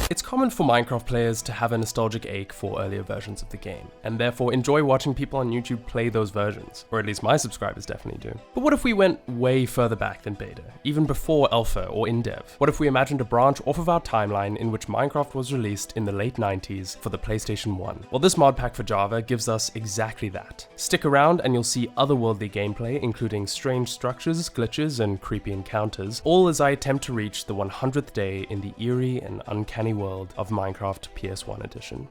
It's common for Minecraft players to have a nostalgic ache for earlier versions of the game, and therefore enjoy watching people on YouTube play those versions, or at least my subscribers definitely do. But what if we went way further back than beta, even before alpha or in-dev? What if we imagined a branch off of our timeline in which Minecraft was released in the late 90s for the PlayStation 1? Well, this mod pack for Java gives us exactly that. Stick around and you'll see otherworldly gameplay, including strange structures, glitches, and creepy encounters, all as I attempt to reach the 100th day in the eerie and uncanny world of Minecraft PS1 edition.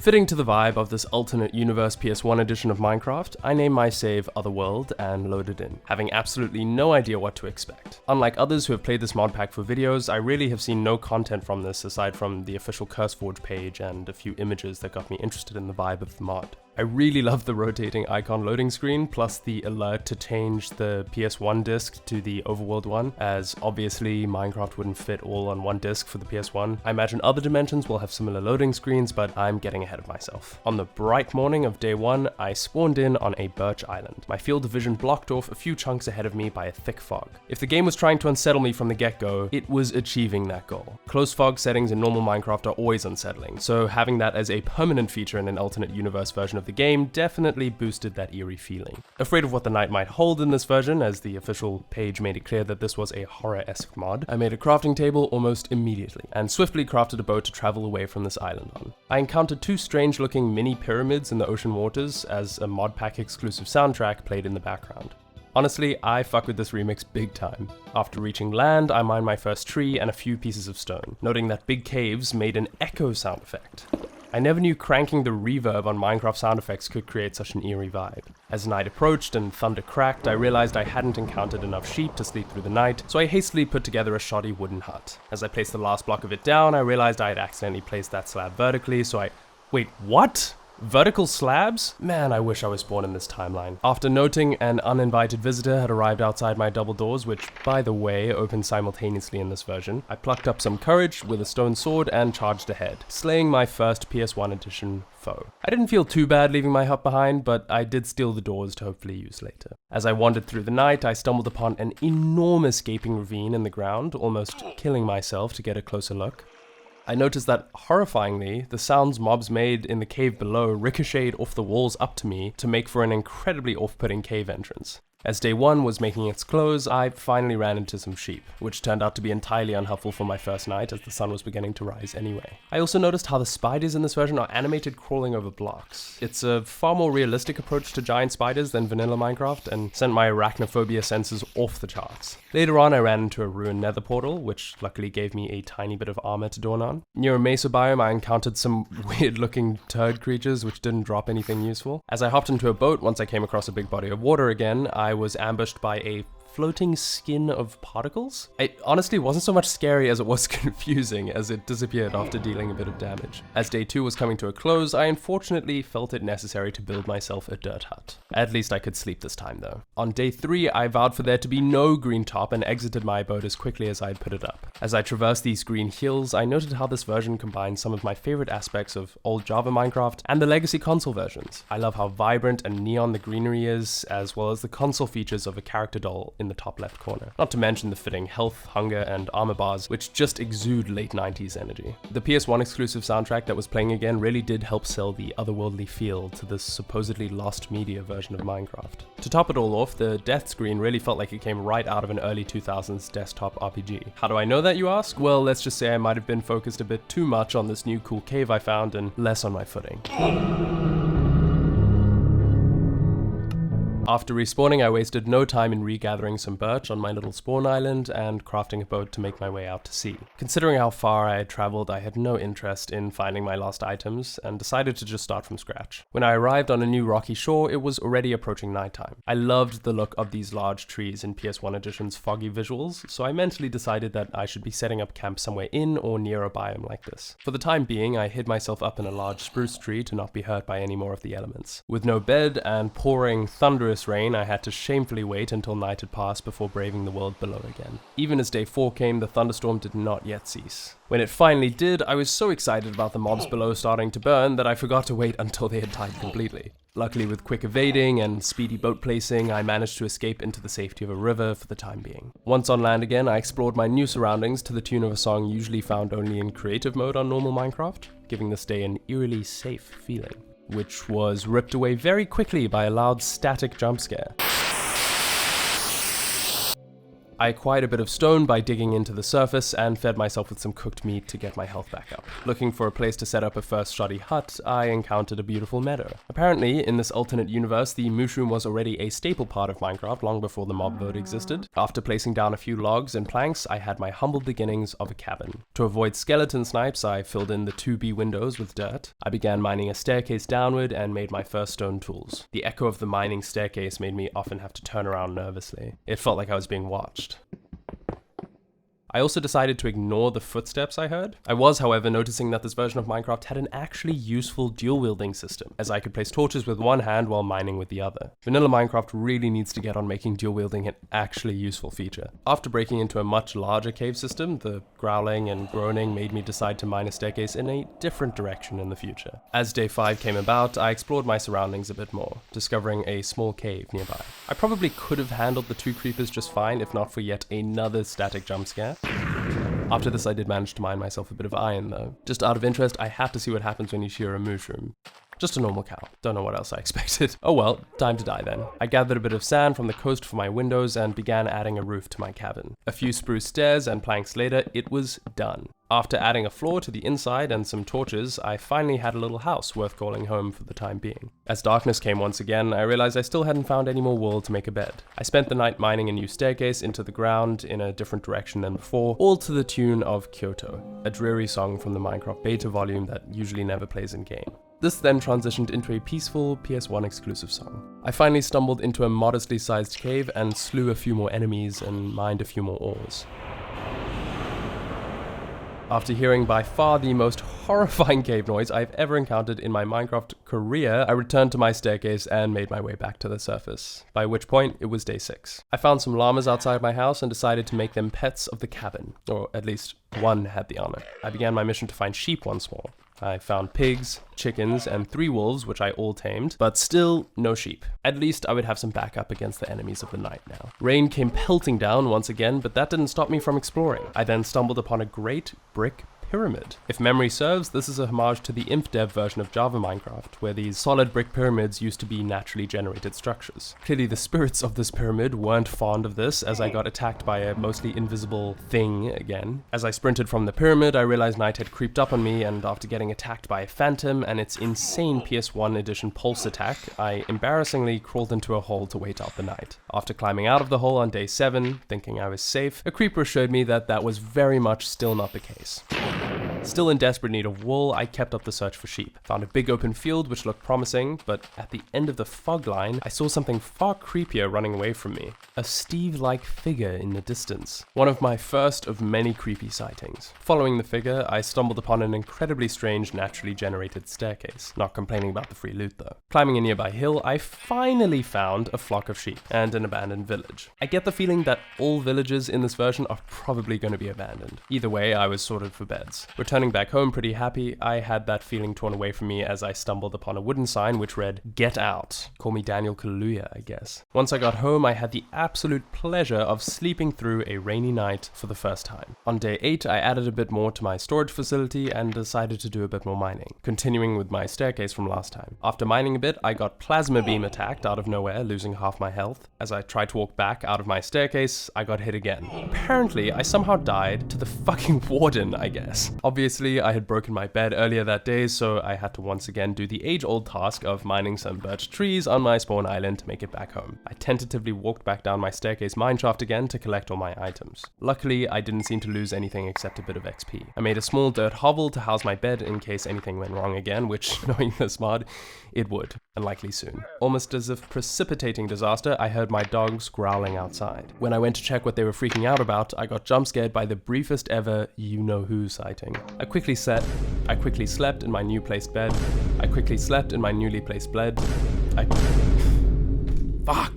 Fitting to the vibe of this alternate universe PS1 edition of Minecraft, I named my save Otherworld and loaded in, having absolutely no idea what to expect. Unlike others who have played this mod pack for videos, I really have seen no content from this aside from the official CurseForge page and a few images that got me interested in the vibe of the mod. I really love the rotating icon loading screen, plus the alert to change the PS1 disc to the Overworld one, as obviously Minecraft wouldn't fit all on one disc for the PS1. I imagine other dimensions will have similar loading screens, but I'm getting ahead of myself. On the bright morning of day 1, I spawned in on a birch island. My field of vision blocked off a few chunks ahead of me by a thick fog. If the game was trying to unsettle me from the get-go, it was achieving that goal. Close fog settings in normal Minecraft are always unsettling, so having that as a permanent feature in an alternate universe version of the game definitely boosted that eerie feeling. Afraid of what the night might hold in this version, as the official page made it clear that this was a horror-esque mod, I made a crafting table almost immediately, and swiftly crafted a boat to travel away from this island on. I encountered two strange-looking mini pyramids in the ocean waters, as a mod pack exclusive soundtrack played in the background. Honestly, I fuck with this remix big time. After reaching land, I mined my first tree and a few pieces of stone, noting that big caves made an echo sound effect. I never knew cranking the reverb on Minecraft sound effects could create such an eerie vibe. As night approached and thunder cracked, I realized I hadn't encountered enough sheep to sleep through the night, so I hastily put together a shoddy wooden hut. As I placed the last block of it down, I realized I had accidentally placed that slab vertically, so Wait, what? Vertical slabs? Man, I wish I was born in this timeline. After noting an uninvited visitor had arrived outside my double doors, which, by the way, opened simultaneously in this version, I plucked up some courage with a stone sword and charged ahead, slaying my first PS1 edition foe. I didn't feel too bad leaving my hut behind, but I did steal the doors to hopefully use later. As I wandered through the night, I stumbled upon an enormous gaping ravine in the ground, almost killing myself to get a closer look. I noticed that, horrifyingly, the sounds mobs made in the cave below ricocheted off the walls up to me to make for an incredibly off-putting cave entrance. As day 1 was making its close, I finally ran into some sheep, which turned out to be entirely unhelpful for my first night as the sun was beginning to rise anyway. I also noticed how the spiders in this version are animated crawling over blocks. It's a far more realistic approach to giant spiders than vanilla Minecraft, and sent my arachnophobia senses off the charts. Later on, I ran into a ruined nether portal, which luckily gave me a tiny bit of armor to dawn on. Near a mesa biome, I encountered some weird-looking turd creatures which didn't drop anything useful. As I hopped into a boat, once I came across a big body of water again, I was ambushed by a floating skin of particles? It honestly wasn't so much scary as it was confusing, as it disappeared after dealing a bit of damage. As day 2 was coming to a close, I unfortunately felt it necessary to build myself a dirt hut. At least I could sleep this time though. On day 3, I vowed for there to be no green top and exited my abode as quickly as I'd put it up. As I traversed these green hills, I noted how this version combines some of my favorite aspects of old Java Minecraft and the legacy console versions. I love how vibrant and neon the greenery is, as well as the console features of a character doll in the top left corner. Not to mention the fitting health, hunger, and armor bars, which just exude late 90s energy. The PS1 exclusive soundtrack that was playing again really did help sell the otherworldly feel to this supposedly lost media version of Minecraft. To top it all off, the death screen really felt like it came right out of an early 2000s desktop RPG. How do I know that, you ask? Well, let's just say I might have been focused a bit too much on this new cool cave I found and less on my footing. After respawning, I wasted no time in regathering some birch on my little spawn island and crafting a boat to make my way out to sea. Considering how far I had traveled, I had no interest in finding my lost items and decided to just start from scratch. When I arrived on a new rocky shore, it was already approaching nighttime. I loved the look of these large trees in PS1 Edition's foggy visuals, so I mentally decided that I should be setting up camp somewhere in or near a biome like this. For the time being, I hid myself up in a large spruce tree to not be hurt by any more of the elements. With no bed and pouring thunderous furious rain, I had to shamefully wait until night had passed before braving the world below again. Even as day 4 came, the thunderstorm did not yet cease. When it finally did, I was so excited about the mobs below starting to burn that I forgot to wait until they had died completely. Luckily, with quick evading and speedy boat placing, I managed to escape into the safety of a river for the time being. Once on land again, I explored my new surroundings to the tune of a song usually found only in creative mode on normal Minecraft, giving this day an eerily safe feeling, which was ripped away very quickly by a loud static jump scare. I acquired a bit of stone by digging into the surface and fed myself with some cooked meat to get my health back up. Looking for a place to set up a first shoddy hut, I encountered a beautiful meadow. Apparently, in this alternate universe, the mushroom was already a staple part of Minecraft long before the mob mode existed. After placing down a few logs and planks, I had my humble beginnings of a cabin. To avoid skeleton snipes, I filled in the 2B windows with dirt. I began mining a staircase downward and made my first stone tools. The echo of the mining staircase made me often have to turn around nervously. It felt like I was being watched. I also decided to ignore the footsteps I heard. I was, however, noticing that this version of Minecraft had an actually useful dual-wielding system, as I could place torches with one hand while mining with the other. Vanilla Minecraft really needs to get on making dual-wielding an actually useful feature. After breaking into a much larger cave system, the growling and groaning made me decide to mine a staircase in a different direction in the future. As day 5 came about, I explored my surroundings a bit more, discovering a small cave nearby. I probably could have handled the 2 creepers just fine if not for yet another static jump scare. After this, I did manage to mine myself a bit of iron though. Just out of interest, I had to see what happens when you shear a mushroom. Just a normal cow. Don't know what else I expected. Oh well, time to die then. I gathered a bit of sand from the coast for my windows and began adding a roof to my cabin. A few spruce stairs and planks later, it was done. After adding a floor to the inside and some torches, I finally had a little house worth calling home for the time being. As darkness came once again, I realized I still hadn't found any more wool to make a bed. I spent the night mining a new staircase into the ground in a different direction than before, all to the tune of Kyoto, a dreary song from the Minecraft beta volume that usually never plays in game. This then transitioned into a peaceful PS1 exclusive song. I finally stumbled into a modestly sized cave and slew a few more enemies and mined a few more ores. After hearing by far the most horrifying cave noise I've ever encountered in my Minecraft career, I returned to my staircase and made my way back to the surface, by which point it was day 6. I found some llamas outside my house and decided to make them pets of the cabin, or at least one had the honor. I began my mission to find sheep once more. I found pigs, chickens, and 3 wolves, which I all tamed, but still no sheep. At least I would have some backup against the enemies of the night now. Rain came pelting down once again, but that didn't stop me from exploring. I then stumbled upon a great brick pyramid. If memory serves, this is a homage to the InfDev version of Java Minecraft, where these solid brick pyramids used to be naturally generated structures. Clearly the spirits of this pyramid weren't fond of this, as I got attacked by a mostly invisible thing again. As I sprinted from the pyramid, I realized night had creeped up on me, and after getting attacked by a phantom and its insane PS1 edition pulse attack, I embarrassingly crawled into a hole to wait out the night. After climbing out of the hole on day 7, thinking I was safe, a creeper assured me that that was very much still not the case. Still in desperate need of wool, I kept up the search for sheep. Found a big open field which looked promising, but at the end of the fog line, I saw something far creepier running away from me. A Steve-like figure in the distance. One of my first of many creepy sightings. Following the figure, I stumbled upon an incredibly strange naturally generated staircase. Not complaining about the free loot though. Climbing a nearby hill, I finally found a flock of sheep and an abandoned village. I get the feeling that all villages in this version are probably going to be abandoned. Either way, I was sorted for beds. Returning back home pretty happy, I had that feeling torn away from me as I stumbled upon a wooden sign which read, "Get out." Call me Daniel Kaluuya, I guess. Once I got home, I had the absolute pleasure of sleeping through a rainy night for the first time. On day 8, I added a bit more to my storage facility and decided to do a bit more mining, continuing with my staircase from last time. After mining a bit, I got plasma beam attacked out of nowhere, losing half my health. As I tried to walk back out of my staircase, I got hit again. Apparently, I somehow died to the fucking warden, I guess. Obviously, I had broken my bed earlier that day, so I had to once again do the age-old task of mining some birch trees on my spawn island to make it back home. I tentatively walked back down my staircase mineshaft again to collect all my items. Luckily, I didn't seem to lose anything except a bit of XP. I made a small dirt hovel to house my bed in case anything went wrong again, which, knowing this mod, it would, and likely soon. Almost as if precipitating disaster, I heard my dogs growling outside. When I went to check what they were freaking out about, I got jump scared by the briefest ever you-know-who sighting. I quickly slept in my new placed bed. I quickly slept in my newly placed bed. Fuck!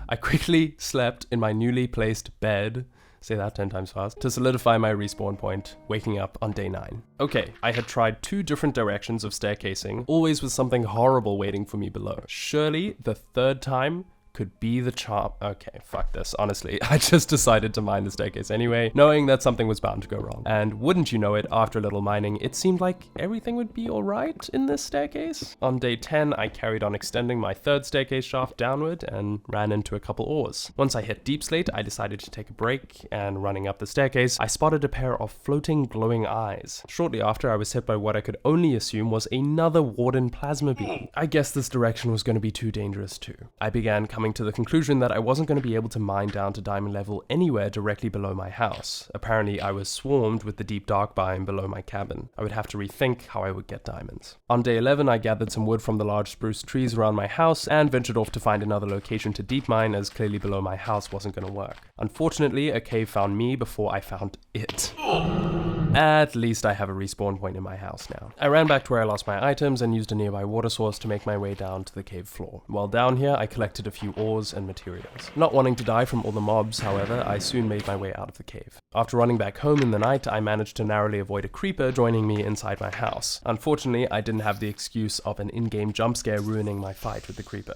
I quickly slept in my newly placed bed, say that 10 times fast, to solidify my respawn point, waking up on day 9. Okay, I had tried 2 different directions of staircasing, always with something horrible waiting for me below. Surely the 3rd time could be the charm. Okay, fuck this. Honestly, I just decided to mine the staircase anyway, knowing that something was bound to go wrong. And wouldn't you know it, after a little mining, it seemed like everything would be alright in this staircase. On day 10, I carried on extending my 3rd staircase shaft downward and ran into a couple ores. Once I hit deep slate, I decided to take a break, and running up the staircase, I spotted a pair of floating glowing eyes. Shortly after, I was hit by what I could only assume was another Warden plasma beam. I guess this direction was going to be too dangerous too. I began coming to the conclusion that I wasn't going to be able to mine down to diamond level anywhere directly below my house. Apparently, I was swarmed with the deep dark biome below my cabin. I would have to rethink how I would get diamonds. On day 11, I gathered some wood from the large spruce trees around my house and ventured off to find another location to deep mine, as clearly below my house wasn't going to work. Unfortunately, a cave found me before I found it. At least I have a respawn point in my house now. I ran back to where I lost my items and used a nearby water source to make my way down to the cave floor. While down here, I collected a few ores and materials. Not wanting to die from all the mobs, however, I soon made my way out of the cave. After running back home in the night, I managed to narrowly avoid a creeper joining me inside my house. Unfortunately, I didn't have the excuse of an in-game jump scare ruining my fight with the creeper.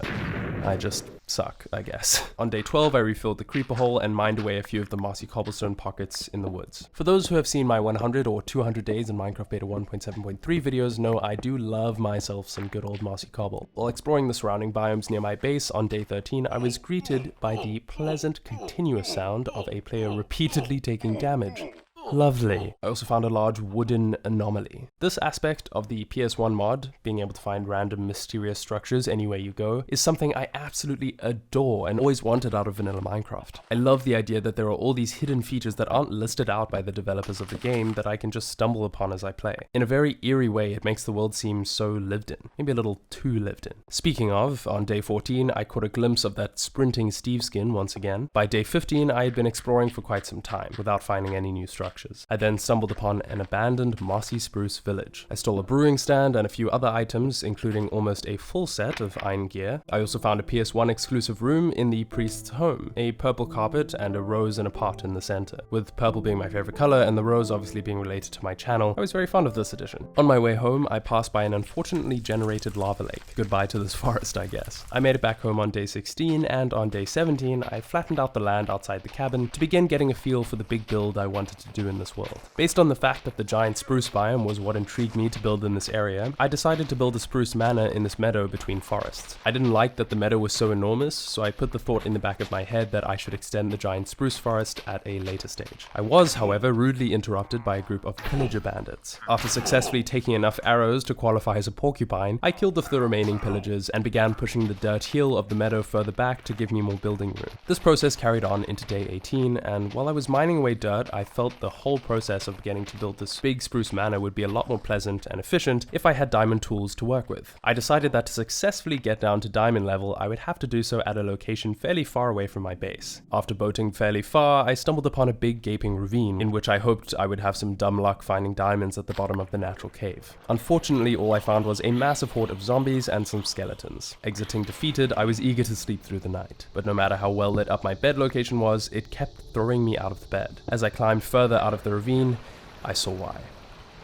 I just suck, I guess. On day 12, I refilled the creeper hole and mined away a few of the mossy cobblestone pockets in the woods. For those who have seen my 100 or 200 days in Minecraft Beta 1.7.3 videos know I do love myself some good old mossy cobble. While exploring the surrounding biomes near my base on day 13, I was greeted by the pleasant continuous sound of a player repeatedly taking damage. Lovely. I also found a large wooden anomaly. This aspect of the PS1 mod, being able to find random mysterious structures anywhere you go, is something I absolutely adore and always wanted out of vanilla Minecraft. I love the idea that there are all these hidden features that aren't listed out by the developers of the game that I can just stumble upon as I play. In a very eerie way, it makes the world seem so lived in. Maybe a little too lived in. Speaking of, on day 14, I caught a glimpse of that sprinting Steve skin once again. By day 15, I had been exploring for quite some time without finding any new structures. I then stumbled upon an abandoned mossy spruce village. I stole a brewing stand and a few other items, including almost a full set of iron gear. I also found a PS1 exclusive room in the priest's home, a purple carpet and a rose in a pot in the center. With purple being my favorite color and the rose obviously being related to my channel, I was very fond of this edition. On my way home, I passed by an unfortunately generated lava lake. Goodbye to this forest, I guess. I made it back home on day 16, and on day 17, I flattened out the land outside the cabin to begin getting a feel for the big build I wanted to do in this world. Based on the fact that the giant spruce biome was what intrigued me to build in this area, I decided to build a spruce manor in this meadow between forests. I didn't like that the meadow was so enormous, so I put the thought in the back of my head that I should extend the giant spruce forest at a later stage. I was, however, rudely interrupted by a group of pillager bandits. After successfully taking enough arrows to qualify as a porcupine, I killed off the remaining pillagers and began pushing the dirt hill of the meadow further back to give me more building room. This process carried on into day 18, and while I was mining away dirt, I felt the whole process of beginning to build this big spruce manor would be a lot more pleasant and efficient if I had diamond tools to work with. I decided that to successfully get down to diamond level, I would have to do so at a location fairly far away from my base. After boating fairly far, I stumbled upon a big gaping ravine, in which I hoped I would have some dumb luck finding diamonds at the bottom of the natural cave. Unfortunately, all I found was a massive horde of zombies and some skeletons. Exiting defeated, I was eager to sleep through the night, but no matter how well lit up my bed location was, it kept throwing me out of the bed. As I climbed further out of the ravine, I saw why.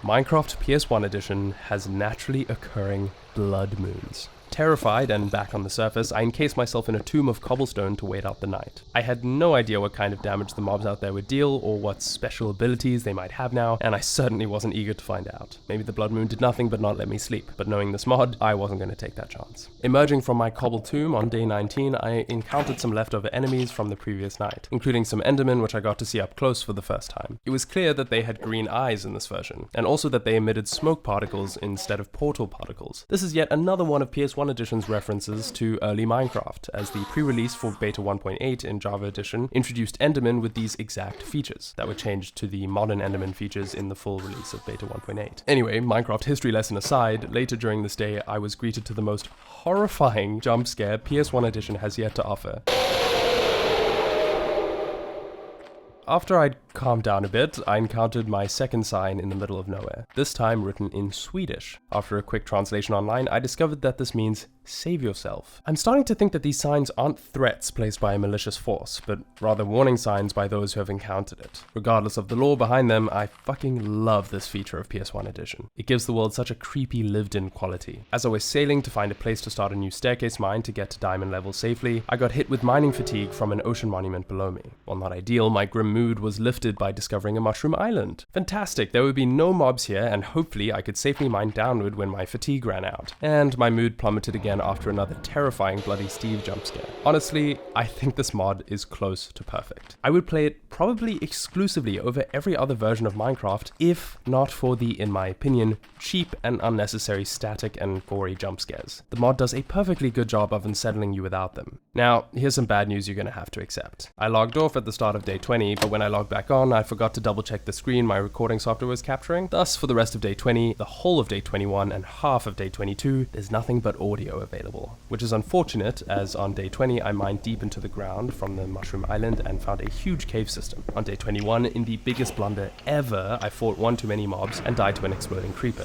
Minecraft PS1 edition has naturally occurring blood moons. Terrified and back on the surface, I encased myself in a tomb of cobblestone to wait out the night. I had no idea what kind of damage the mobs out there would deal, or what special abilities they might have now, and I certainly wasn't eager to find out. Maybe the blood moon did nothing but not let me sleep, but knowing this mod, I wasn't going to take that chance. Emerging from my cobble tomb on day 19, I encountered some leftover enemies from the previous night, including some endermen which I got to see up close for the first time. It was clear that they had green eyes in this version, and also that they emitted smoke particles instead of portal particles. This is yet another one of PS1 Edition's references to early Minecraft, as the pre-release for Beta 1.8 in Java Edition introduced Endermen with these exact features that were changed to the modern Enderman features in the full release of Beta 1.8. Anyway, Minecraft history lesson aside, later during this day I was greeted to the most horrifying jump scare PS1 Edition has yet to offer. After I'd calm down a bit, I encountered my second sign in the middle of nowhere, this time written in Swedish. After a quick translation online, I discovered that this means save yourself. I'm starting to think that these signs aren't threats placed by a malicious force, but rather warning signs by those who have encountered it. Regardless of the lore behind them, I fucking love this feature of PS1 Edition. It gives the world such a creepy lived-in quality. As I was sailing to find a place to start a new staircase mine to get to diamond level safely, I got hit with mining fatigue from an ocean monument below me. While not ideal, my grim mood was lifted by discovering a mushroom island. Fantastic, there would be no mobs here, and hopefully I could safely mine downward when my fatigue ran out. And my mood plummeted again after another terrifying Bloody Steve jump scare. Honestly, I think this mod is close to perfect. I would play it probably exclusively over every other version of Minecraft, if not for the, in my opinion, cheap and unnecessary static and gory jump scares. The mod does a perfectly good job of unsettling you without them. Now, here's some bad news you're gonna have to accept. I logged off at the start of day 20, but when I logged back on, I forgot to double check the screen my recording software was capturing. Thus, for the rest of day 20, the whole of day 21, and half of day 22, there's nothing but audio available. Which is unfortunate, as on day 20 I mined deep into the ground from the mushroom island and found a huge cave system. On day 21, in the biggest blunder ever, I fought one too many mobs and died to an exploding creeper.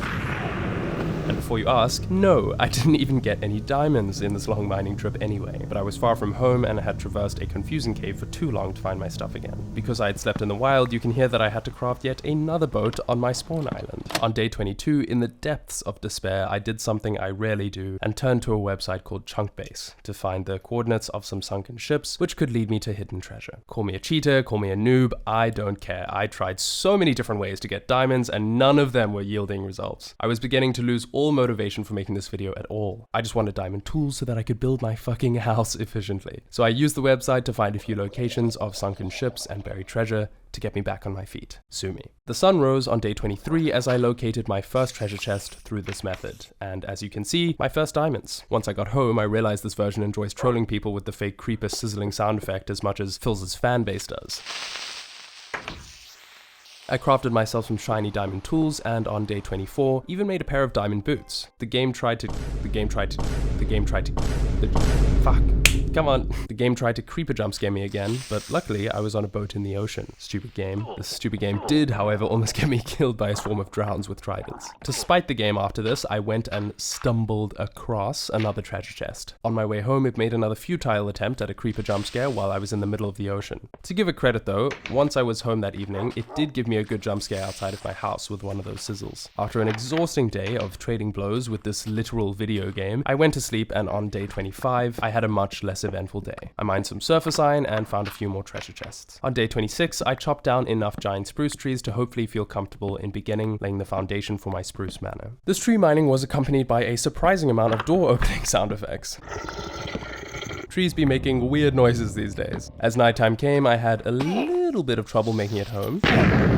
And before you ask, no, I didn't even get any diamonds in this long mining trip anyway, but I was far from home and had traversed a confusing cave for too long to find my stuff again. Because I had slept in the wild, you can hear that I had to craft yet another boat on my spawn island. On day 22, in the depths of despair, I did something I rarely do and turned to a website called Chunkbase to find the coordinates of some sunken ships, which could lead me to hidden treasure. Call me a cheater, call me a noob, I don't care. I tried so many different ways to get diamonds and none of them were yielding results. I was beginning to lose all motivation for making this video at all. I just wanted diamond tools so that I could build my fucking house efficiently. So I used the website to find a few locations of sunken ships and buried treasure to get me back on my feet. Sue me. The sun rose on day 23 as I located my first treasure chest through this method, and as you can see, my first diamonds. Once I got home, I realized this version enjoys trolling people with the fake creeper sizzling sound effect as much as Phil's fan base does. I crafted myself some shiny diamond tools, and on day 24, even made a pair of diamond boots. The game tried to creeper jump scare me again, but luckily I was on a boat in the ocean. Stupid game. This stupid game did, however, almost get me killed by a swarm of drowns with tridents. To spite the game after this, I went and stumbled across another treasure chest. On my way home, it made another futile attempt at a creeper jump scare while I was in the middle of the ocean. To give it credit though, once I was home that evening, it did give me a good jump scare outside of my house with one of those sizzles. After an exhausting day of trading blows with this literal video game, I went to sleep, and on day 25, I had a much less eventful day. I mined some surface iron and found a few more treasure chests. On day 26, I chopped down enough giant spruce trees to hopefully feel comfortable in beginning laying the foundation for my spruce manor. This tree mining was accompanied by a surprising amount of door opening sound effects. Trees be making weird noises these days. As nighttime came, I had a little bit of trouble making it home,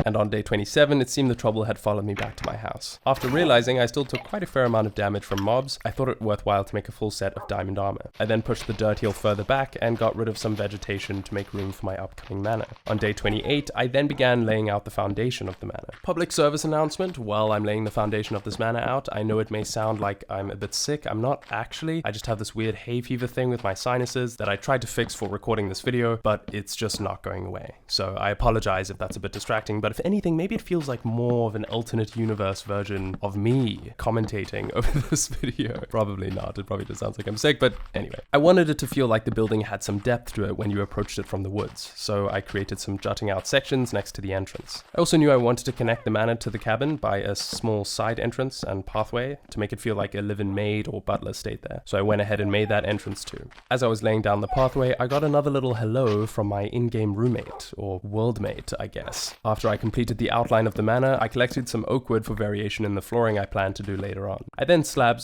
and on day 27, it seemed the trouble had followed me back to my house. After realizing I still took quite a fair amount of damage from mobs, I thought it worthwhile to make a full set of diamond armor. I then pushed the dirt hill further back and got rid of some vegetation to make room for my upcoming manor. On day 28, I then began laying out the foundation of the manor. Public service announcement: while I'm laying the foundation of this manor out, I know it may sound like I'm a bit sick. I'm not actually. I just have this weird hay fever thing with my sinuses that I tried to fix for recording this video, but it's just not going away. So I apologize if that's a bit distracting, but if anything, maybe it feels like more of an alternate universe version of me commentating over this video. Probably not. It probably just sounds like I'm sick, but anyway. I wanted it to feel like the building had some depth to it when you approached it from the woods, so I created some jutting out sections next to the entrance. I also knew I wanted to connect the manor to the cabin by a small side entrance and pathway to make it feel like a live-in maid or butler stayed there, so I went ahead and made that entrance too. As I was laying down the pathway, I got another little hello from my in-game roommate, or worldmate, I guess. After I completed the outline of the manor, I collected some oak wood for variation in the flooring I planned to do later on. I then slapped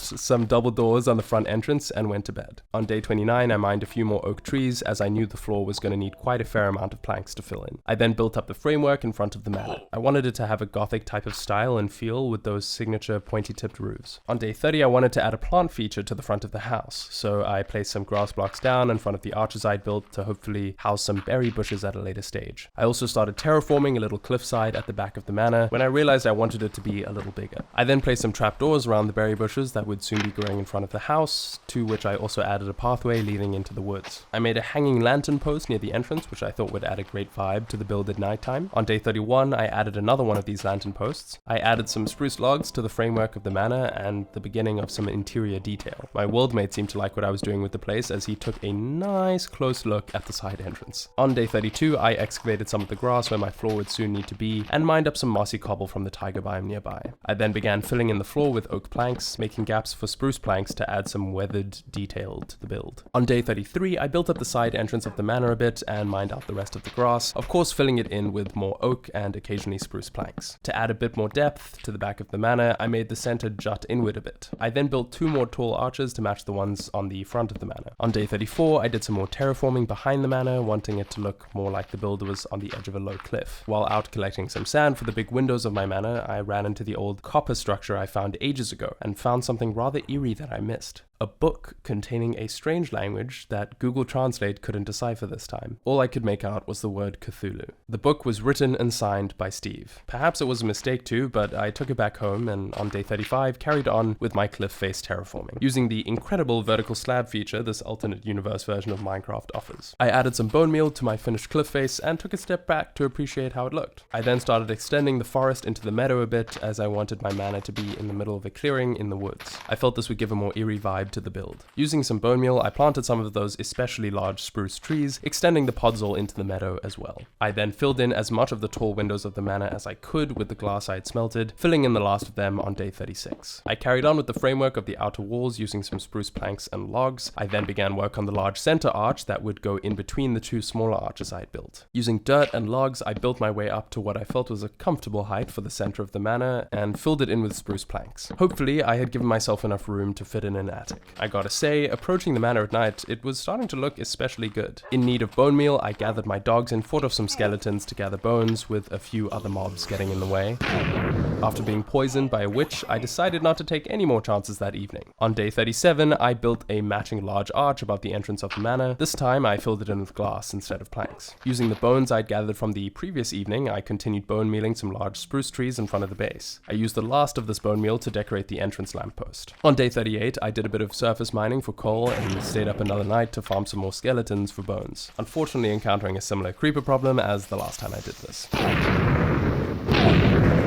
some double doors on the front entrance and went to bed. On day 29, I mined a few more oak trees, as I knew the floor was going to need quite a fair amount of planks to fill in. I then built up the framework in front of the manor. I wanted it to have a gothic type of style and feel with those signature pointy-tipped roofs. On day 30, I wanted to add a plant feature to the front of the house, so I placed some grass blocks down in front of the arches I'd built to hopefully house some berry bushes at a later stage. I also started terraforming a little cliffside at the back of the manor when I realized I wanted it to be a little bigger. I then placed some trapdoors indoors around the berry bushes that would soon be growing in front of the house, to which I also added a pathway leading into the woods. I made a hanging lantern post near the entrance, which I thought would add a great vibe to the build at nighttime. On day 31, I added another one of these lantern posts. I added some spruce logs to the framework of the manor and the beginning of some interior detail. My worldmate seemed to like what I was doing with the place, as he took a nice close look at the side entrance. On day 32, I excavated some of the grass where my floor would soon need to be, and mined up some mossy cobble from the tiger biome nearby. I then began filling in the floor with oak planks, making gaps for spruce planks to add some weathered detail to the build. On day 33, I built up the side entrance of the manor a bit and mined out the rest of the grass, of course filling it in with more oak and occasionally spruce planks. To add a bit more depth to the back of the manor, I made the center jut inward a bit. I then built 2 more tall arches to match the ones on the front of the manor. On day 34, I did some more terraforming behind the manor, wanting it to look more like the build was on the edge of a low cliff. While out collecting some sand for the big windows of my manor, I ran into the old copper structure I found ages ago and found something rather eerie that I missed. A book containing a strange language that Google Translate couldn't decipher this time. All I could make out was the word Cthulhu. The book was written and signed by Steve. Perhaps it was a mistake too, but I took it back home and on day 35 carried on with my cliff face terraforming, using the incredible vertical slab feature this alternate universe version of Minecraft offers. I added some bone meal to my finished cliff face and took a step back to appreciate how it looked. I then started extending the forest into the meadow a bit, as I wanted my manor to be in the middle of a clearing in the woods. I felt this would give a more eerie vibe to the build. Using some bone meal, I planted some of those especially large spruce trees, extending the podzol into the meadow as well. I then filled in as much of the tall windows of the manor as I could with the glass I had smelted, filling in the last of them on day 36. I carried on with the framework of the outer walls using some spruce planks and logs. I then began work on the large center arch that would go in between the 2 smaller arches I had built. Using dirt and logs, I built my way up to what I felt was a comfortable height for the center of the manor and filled it in with spruce planks. Hopefully, I had given myself enough room to fit in an attic. I gotta say, approaching the manor at night, it was starting to look especially good. In need of bone meal, I gathered my dogs and fought off some skeletons to gather bones, with a few other mobs getting in the way. After being poisoned by a witch, I decided not to take any more chances that evening. On day 37, I built a matching large arch above the entrance of the manor. This time, I filled it in with glass instead of planks. Using the bones I'd gathered from the previous evening, I continued bone mealing some large spruce trees in front of the base. I used the last of this bone meal to decorate the entrance lamppost. On day 38, I did a bit of surface mining for coal and stayed up another night to farm some more skeletons for bones, unfortunately encountering a similar creeper problem as the last time I did this.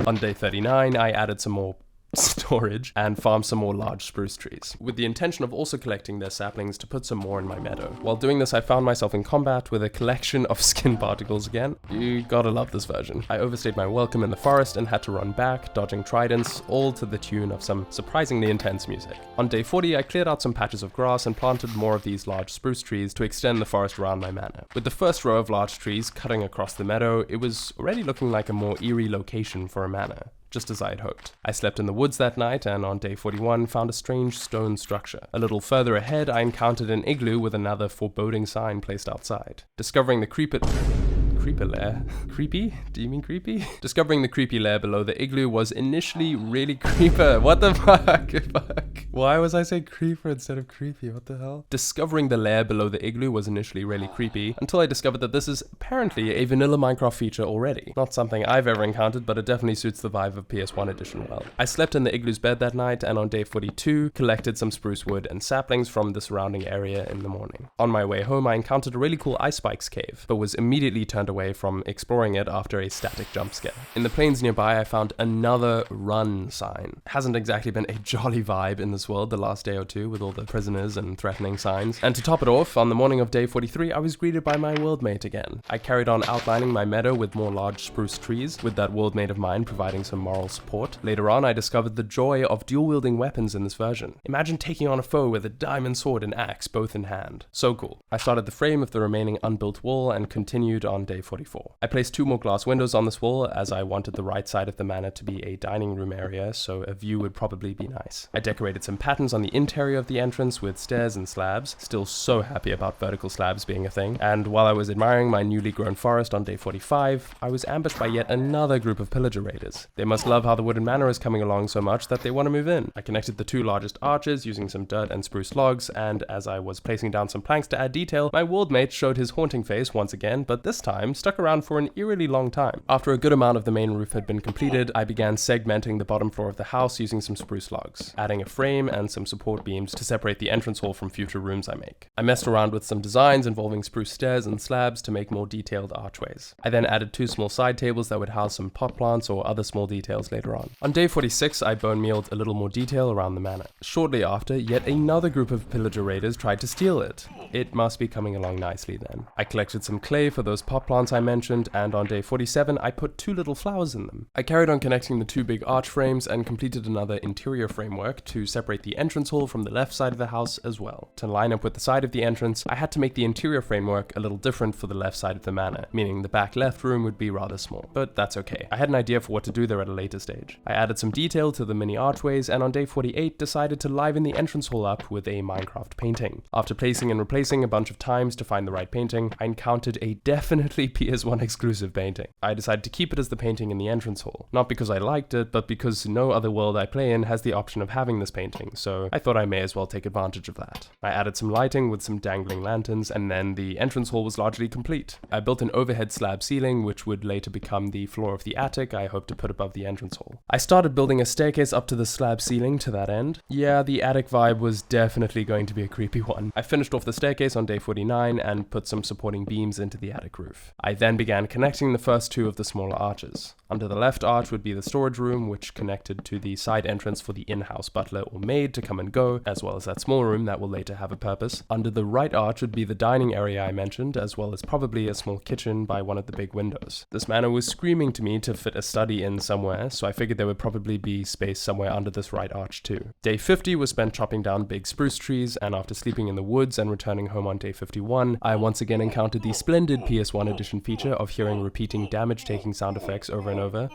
On day 39, I added some more storage and farm some more large spruce trees, with the intention of also collecting their saplings to put some more in my meadow. While doing this, I found myself in combat with a collection of skin particles again. You gotta love this version. I overstayed my welcome in the forest and had to run back, dodging tridents, all to the tune of some surprisingly intense music. On day 40, I cleared out some patches of grass and planted more of these large spruce trees to extend the forest around my manor. With the first row of large trees cutting across the meadow, it was already looking like a more eerie location for a manor, just as I had hoped. I slept in the woods that night and on day 41 found a strange stone structure. A little further ahead, I encountered an igloo with another foreboding sign placed outside. Discovering the creeper lair. Creepy? Do you mean creepy? Discovering the creepy lair below the igloo was initially really creeper. What the fuck? Why was I saying creeper instead of creepy? What the hell? Discovering the lair below the igloo was initially really creepy, until I discovered that this is apparently a vanilla Minecraft feature already. Not something I've ever encountered, but it definitely suits the vibe of PS1 edition well. I slept in the igloo's bed that night, and on day 42, collected some spruce wood and saplings from the surrounding area in the morning. On my way home, I encountered a really cool ice spikes cave, but was immediately turned away from exploring it after a static jump scare. In the plains nearby, I found another run sign. Hasn't exactly been a jolly vibe in this world the last day or two, with all the prisoners and threatening signs. And to top it off, on the morning of day 43, I was greeted by my worldmate again. I carried on outlining my meadow with more large spruce trees, with that worldmate of mine providing some moral support. Later on, I discovered the joy of dual-wielding weapons in this version. Imagine taking on a foe with a diamond sword and axe both in hand. So cool. I started the frame of the remaining unbuilt wall and continued on day 44. I placed 2 more glass windows on this wall, as I wanted the right side of the manor to be a dining room area, so a view would probably be nice. I decorated some patterns on the interior of the entrance with stairs and slabs. Still so happy about vertical slabs being a thing. And while I was admiring my newly grown forest on day 45, I was ambushed by yet another group of pillager raiders. They must love how the wooden manor is coming along so much that they want to move in. I connected the 2 largest arches using some dirt and spruce logs, and as I was placing down some planks to add detail, my worldmate showed his haunting face once again, but this time time, stuck around for an eerily long time. After a good amount of the main roof had been completed, I began segmenting the bottom floor of the house using some spruce logs, adding a frame and some support beams to separate the entrance hall from future rooms I make. I messed around with some designs involving spruce stairs and slabs to make more detailed archways. I then added 2 small side tables that would house some pot plants or other small details later on. On day 46, I bone mealed a little more detail around the manor. Shortly after, yet another group of pillager raiders tried to steal it. It must be coming along nicely then. I collected some clay for those pot plants I mentioned, and on day 47, I put 2 little flowers in them. I carried on connecting the 2 big arch frames and completed another interior framework to separate the entrance hall from the left side of the house as well. To line up with the side of the entrance, I had to make the interior framework a little different for the left side of the manor, meaning the back left room would be rather small, but that's okay. I had an idea for what to do there at a later stage. I added some detail to the mini archways, and on day 48 decided to liven the entrance hall up with a Minecraft painting. After placing and replacing a bunch of times to find the right painting, I encountered a definitely PS1 exclusive painting. I decided to keep it as the painting in the entrance hall, not because I liked it, but because no other world I play in has the option of having this painting, so I thought I may as well take advantage of that. I added some lighting with some dangling lanterns, and then the entrance hall was largely complete. I built an overhead slab ceiling, which would later become the floor of the attic I hope to put above the entrance hall. I started building a staircase up to the slab ceiling to that end. Yeah, the attic vibe was definitely going to be a creepy one. I finished off the staircase on day 49 and put some supporting beams into the attic roof. I then began connecting the first 2 of the smaller arches. Under the left arch would be the storage room, which connected to the side entrance for the in-house butler or maid to come and go, as well as that small room that will later have a purpose. Under the right arch would be the dining area I mentioned, as well as probably a small kitchen by one of the big windows. This manor was screaming to me to fit a study in somewhere, so I figured there would probably be space somewhere under this right arch too. Day 50 was spent chopping down big spruce trees, and after sleeping in the woods and returning home on day 51, I once again encountered the splendid PS1 edition feature of hearing repeating damage-taking sound effects over and over.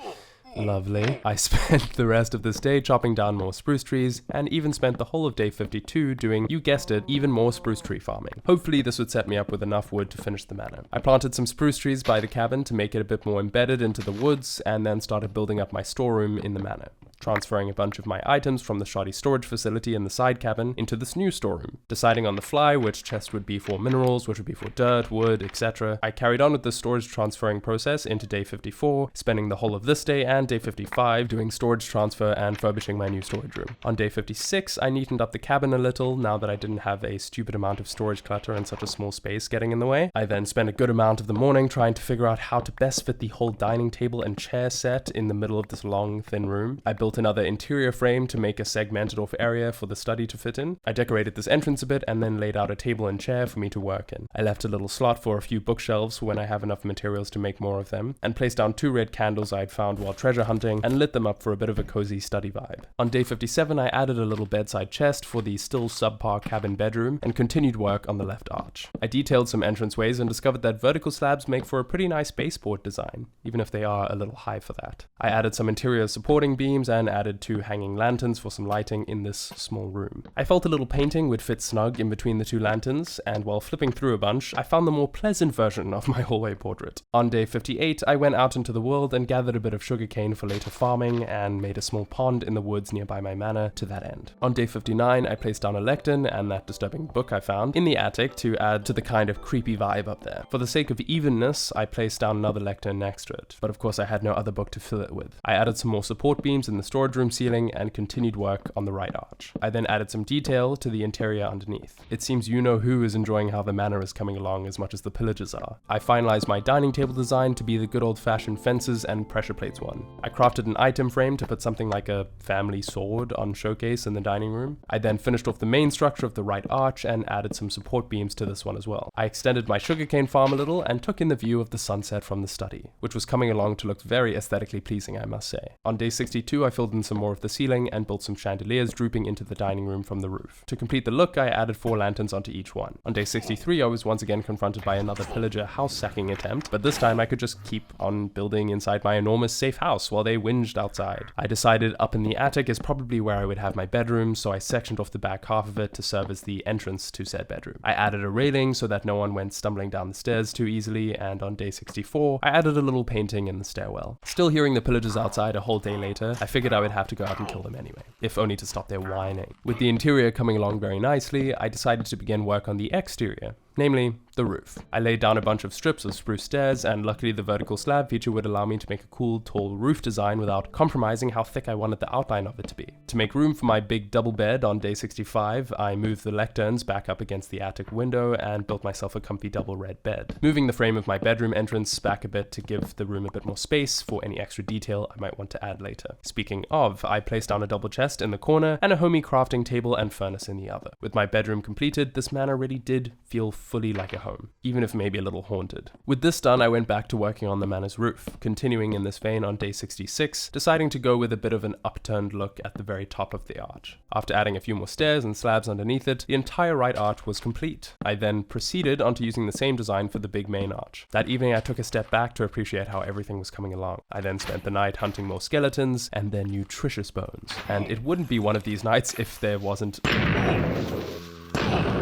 Lovely. I spent the rest of this day chopping down more spruce trees, and even spent the whole of day 52 doing, you guessed it, even more spruce tree farming. Hopefully this would set me up with enough wood to finish the manor. I planted some spruce trees by the cabin to make it a bit more embedded into the woods, and then started building up my storeroom in the manor, transferring a bunch of my items from the shoddy storage facility in the side cabin into this new storeroom, deciding on the fly which chest would be for minerals, which would be for dirt, wood, etc. I carried on with the storage transferring process into day 54, spending the whole of this day and day 55 doing storage transfer and furbishing my new storage room. On day 56, I neatened up the cabin a little now that I didn't have a stupid amount of storage clutter in such a small space getting in the way. I then spent a good amount of the morning trying to figure out how to best fit the whole dining table and chair set in the middle of this long, thin room. I built another interior frame to make a segmented off area for the study to fit in. I decorated this entrance a bit and then laid out a table and chair for me to work in. I left a little slot for a few bookshelves for when I have enough materials to make more of them, and placed down 2 red candles I had found while treasure hunting and lit them up for a bit of a cozy study vibe. On day 57, I added a little bedside chest for the still subpar cabin bedroom and continued work on the left arch. I detailed some entranceways and discovered that vertical slabs make for a pretty nice baseboard design, even if they are a little high for that. I added some interior supporting beams and added 2 hanging lanterns for some lighting in this small room. I felt a little painting would fit snug in between the 2 lanterns, and while flipping through a bunch, I found the more pleasant version of my hallway portrait. On day 58, I went out into the world and gathered a bit of sugarcane for later farming, and made a small pond in the woods nearby my manor to that end. On day 59, I placed down a lectern and that disturbing book I found in the attic to add to the kind of creepy vibe up there. For the sake of evenness, I placed down another lectern next to it, but of course I had no other book to fill it with. I added some more support beams in the storage room ceiling and continued work on the right arch. I then added some detail to the interior underneath. It seems you-know-who is enjoying how the manor is coming along as much as the pillagers are. I finalized my dining table design to be the good old-fashioned fences and pressure plates one. I crafted an item frame to put something like a family sword on showcase in the dining room. I then finished off the main structure of the right arch and added some support beams to this one as well. I extended my sugarcane farm a little and took in the view of the sunset from the study, which was coming along to look very aesthetically pleasing, I must say. On day 62, I filled in some more of the ceiling and built some chandeliers drooping into the dining room from the roof. To complete the look, I added 4 lanterns onto each one. On day 63, I was once again confronted by another pillager house sacking attempt, but this time I could just keep on building inside my enormous safe house while they whinged outside. I decided up in the attic is probably where I would have my bedroom, so I sectioned off the back half of it to serve as the entrance to said bedroom. I added a railing so that no one went stumbling down the stairs too easily, and on day 64, I added a little painting in the stairwell. Still hearing the pillagers outside a whole day later, I figured I would have to go out and kill them anyway, if only to stop their whining. With the interior coming along very nicely, I decided to begin work on the exterior. namely the roof. I laid down a bunch of strips of spruce stairs, and luckily the vertical slab feature would allow me to make a cool, tall roof design without compromising how thick I wanted the outline of it to be. To make room for my big double bed on day 65, I moved the lecterns back up against the attic window and built myself a comfy double red bed, moving the frame of my bedroom entrance back a bit to give the room a bit more space for any extra detail I might want to add later. Speaking of, I placed down a double chest in the corner and a homey crafting table and furnace in the other. With my bedroom completed, this manor really did feel fully like a home, even if maybe a little haunted. With this done, I went back to working on the manor's roof, continuing in this vein on day 66, deciding to go with a bit of an upturned look at the very top of the arch. After adding a few more stairs and slabs underneath it, the entire right arch was complete. I then proceeded onto using the same design for the big main arch. That evening I took a step back to appreciate how everything was coming along. I then spent the night hunting more skeletons and their nutritious bones. And it wouldn't be one of these nights if there wasn't...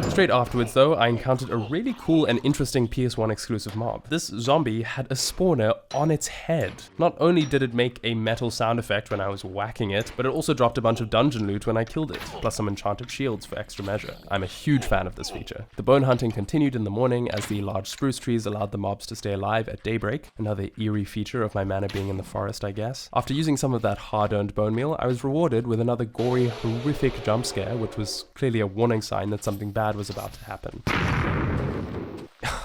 Straight afterwards though, I encountered a really cool and interesting PS1 exclusive mob. This zombie had a spawner on its head. Not only did it make a metal sound effect when I was whacking it, but it also dropped a bunch of dungeon loot when I killed it, plus some enchanted shields for extra measure. I'm a huge fan of this feature. The bone hunting continued in the morning as the large spruce trees allowed the mobs to stay alive at daybreak, another eerie feature of my manor being in the forest, I guess. After using some of that hard-earned bone meal, I was rewarded with another gory, horrific jump scare, which was clearly a warning sign that something bad was about to happen.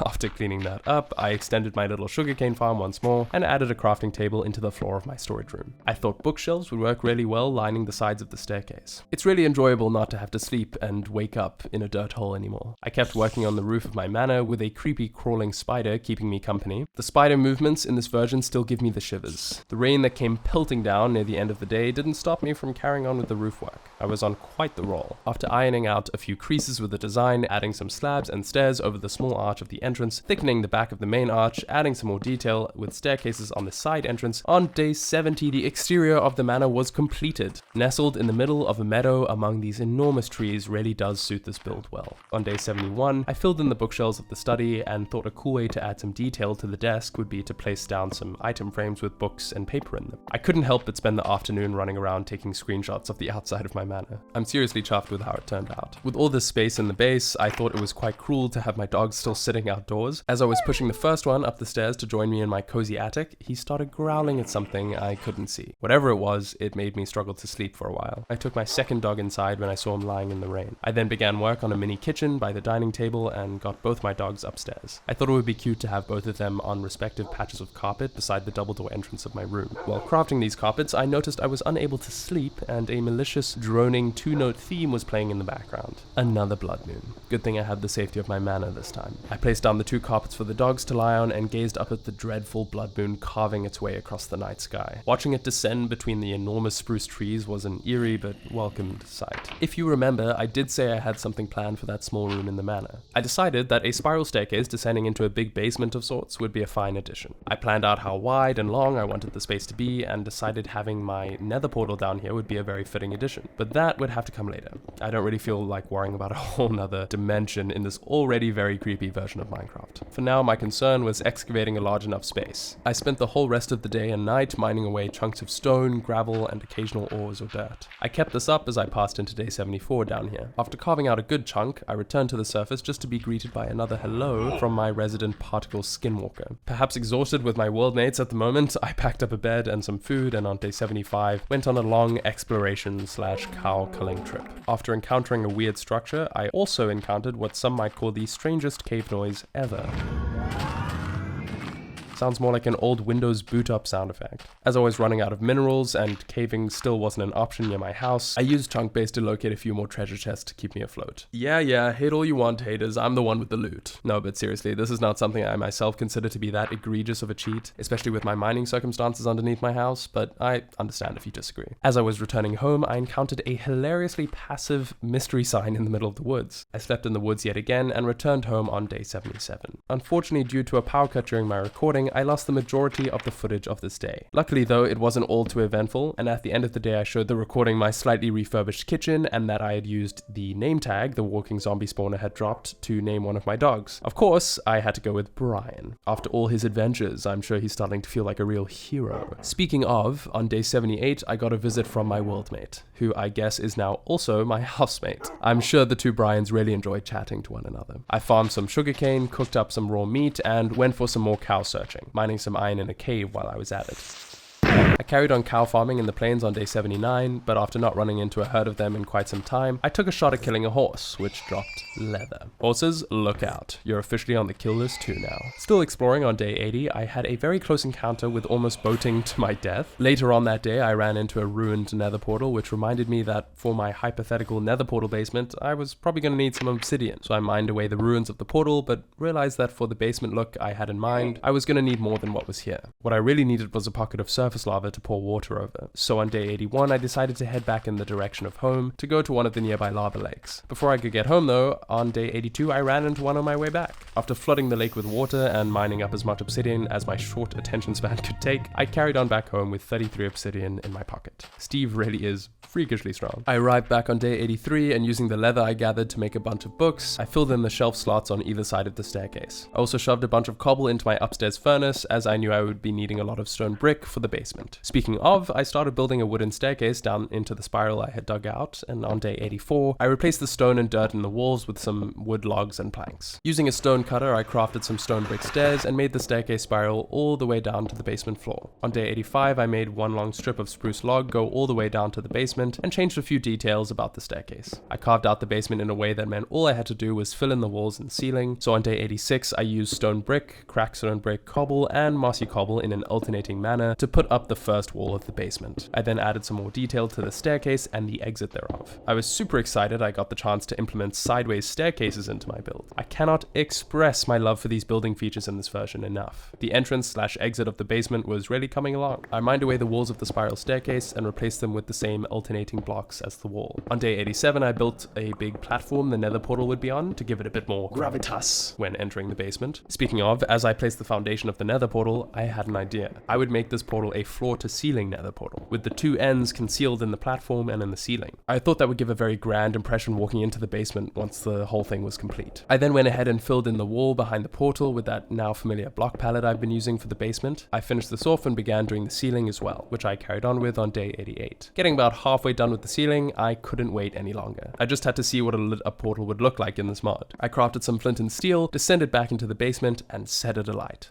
After cleaning that up, I extended my little sugarcane farm once more and added a crafting table into the floor of my storage room. I thought bookshelves would work really well lining the sides of the staircase. It's really enjoyable not to have to sleep and wake up in a dirt hole anymore. I kept working on the roof of my manor with a creepy crawling spider keeping me company. The spider movements in this version still give me the shivers. The rain that came pelting down near the end of the day didn't stop me from carrying on with the roof work. I was on quite the roll. After ironing out a few creases with the design, adding some slabs and stairs over the small arch of the entrance, thickening the back of the main arch, adding some more detail with staircases on the side entrance, on day 70 the exterior of the manor was completed. Nestled in the middle of a meadow among these enormous trees really does suit this build well. On day 71, I filled in the bookshelves of the study and thought a cool way to add some detail to the desk would be to place down some item frames with books and paper in them. I couldn't help but spend the afternoon running around taking screenshots of the outside of my manor. I'm seriously chuffed with how it turned out. With all this space in the base, I thought it was quite cruel to have my dog still sitting outdoors. As I was pushing the first one up the stairs to join me in my cozy attic, he started growling at something I couldn't see. Whatever it was, it made me struggle to sleep for a while. I took my second dog inside when I saw him lying in the rain. I then began work on a mini kitchen by the dining table and got both my dogs upstairs. I thought it would be cute to have both of them on respective patches of carpet beside the double door entrance of my room. While crafting these carpets, I noticed I was unable to sleep and a malicious, droning two-note theme was playing in the background. Another blood moon. Good thing I had the safety of my manor this time. I placed down the two carpets for the dogs to lie on and gazed up at the dreadful blood moon carving its way across the night sky. Watching it descend between the enormous spruce trees was an eerie but welcomed sight. If you remember, I did say I had something planned for that small room in the manor. I decided that a spiral staircase descending into a big basement of sorts would be a fine addition. I planned out how wide and long I wanted the space to be and decided having my nether portal down here would be a very fitting addition. But that would have to come later. I don't really feel like worrying about a whole nother dimension in this already very creepy version of Minecraft. For now, my concern was excavating a large enough space. I spent the whole rest of the day and night mining away chunks of stone, gravel, and occasional ores or dirt. I kept this up as I passed into day 74 down here. After carving out a good chunk, I returned to the surface just to be greeted by another hello from my resident particle skinwalker. Perhaps exhausted with my world mates at the moment, I packed up a bed and some food and on day 75 went on a long exploration/cow culling trip. After encountering a weird structure, I also encountered what some might call the strangest cave noise ever. Sounds more like an old Windows boot up sound effect. As I was running out of minerals and caving still wasn't an option near my house, I used Chunkbase to locate a few more treasure chests to keep me afloat. Yeah, hate all you want, haters, I'm the one with the loot. No, but seriously, this is not something I myself consider to be that egregious of a cheat, especially with my mining circumstances underneath my house, but I understand if you disagree. As I was returning home, I encountered a hilariously passive mystery sign in the middle of the woods. I slept in the woods yet again and returned home on day 77. Unfortunately, due to a power cut during my recording, recording, I lost the majority of the footage of this day. Luckily though, it wasn't all too eventful, and at the end of the day I showed the recording my slightly refurbished kitchen and that I had used the name tag the walking zombie spawner had dropped to name one of my dogs. Of course, I had to go with Brian. After all his adventures, I'm sure he's starting to feel like a real hero. Speaking of, on day 78, I got a visit from my worldmate, who I guess is now also my housemate. I'm sure the two Brians really enjoyed chatting to one another. I farmed some sugarcane, cooked up some raw meat, and went for some more cow searching, mining some iron in a cave while I was at it. I carried on cow farming in the plains on day 79, but after not running into a herd of them in quite some time, I took a shot at killing a horse, which dropped leather. Horses, look out. You're officially on the kill list too now. Still exploring on day 80, I had a very close encounter with almost boating to my death. Later on that day, I ran into a ruined nether portal, which reminded me that for my hypothetical nether portal basement, I was probably going to need some obsidian. So I mined away the ruins of the portal, but realized that for the basement look I had in mind, I was going to need more than what was here. What I really needed was a pocket of surface lava to pour water over. So on day 81, I decided to head back in the direction of home to go to one of the nearby lava lakes. Before I could get home though, on day 82, I ran into one on my way back. After flooding the lake with water and mining up as much obsidian as my short attention span could take, I carried on back home with 33 obsidian in my pocket. Steve really is freakishly strong. I arrived back on day 83 and using the leather I gathered to make a bunch of books, I filled in the shelf slots on either side of the staircase. I also shoved a bunch of cobble into my upstairs furnace as I knew I would be needing a lot of stone brick for the basement. Speaking of, I started building a wooden staircase down into the spiral I had dug out, and on day 84, I replaced the stone and dirt in the walls with some wood logs and planks. Using a stone cutter, I crafted some stone brick stairs and made the staircase spiral all the way down to the basement floor. On day 85, I made one long strip of spruce log go all the way down to the basement and changed a few details about the staircase. I carved out the basement in a way that meant all I had to do was fill in the walls and ceiling, so on day 86, I used stone brick, cracked stone brick, cobble, and mossy cobble in an alternating manner to put up the first wall of the basement. I then added some more detail to the staircase and the exit thereof. I was super excited I got the chance to implement sideways staircases into my build. I cannot express my love for these building features in this version enough. The entrance/exit of the basement was really coming along. I mined away the walls of the spiral staircase and replaced them with the same alternating blocks as the wall. On day 87, I built a big platform the nether portal would be on to give it a bit more gravitas when entering the basement. Speaking of, as I placed the foundation of the nether portal, I had an idea. I would make this portal a floor-to-ceiling nether portal, with the two ends concealed in the platform and in the ceiling. I thought that would give a very grand impression walking into the basement once the whole thing was complete. I then went ahead and filled in the wall behind the portal with that now familiar block palette I've been using for the basement. I finished this off and began doing the ceiling as well, which I carried on with on day 88. Getting about halfway done with the ceiling, I couldn't wait any longer. I just had to see what a lit up portal would look like in this mod. I crafted some flint and steel, descended back into the basement, and set it alight.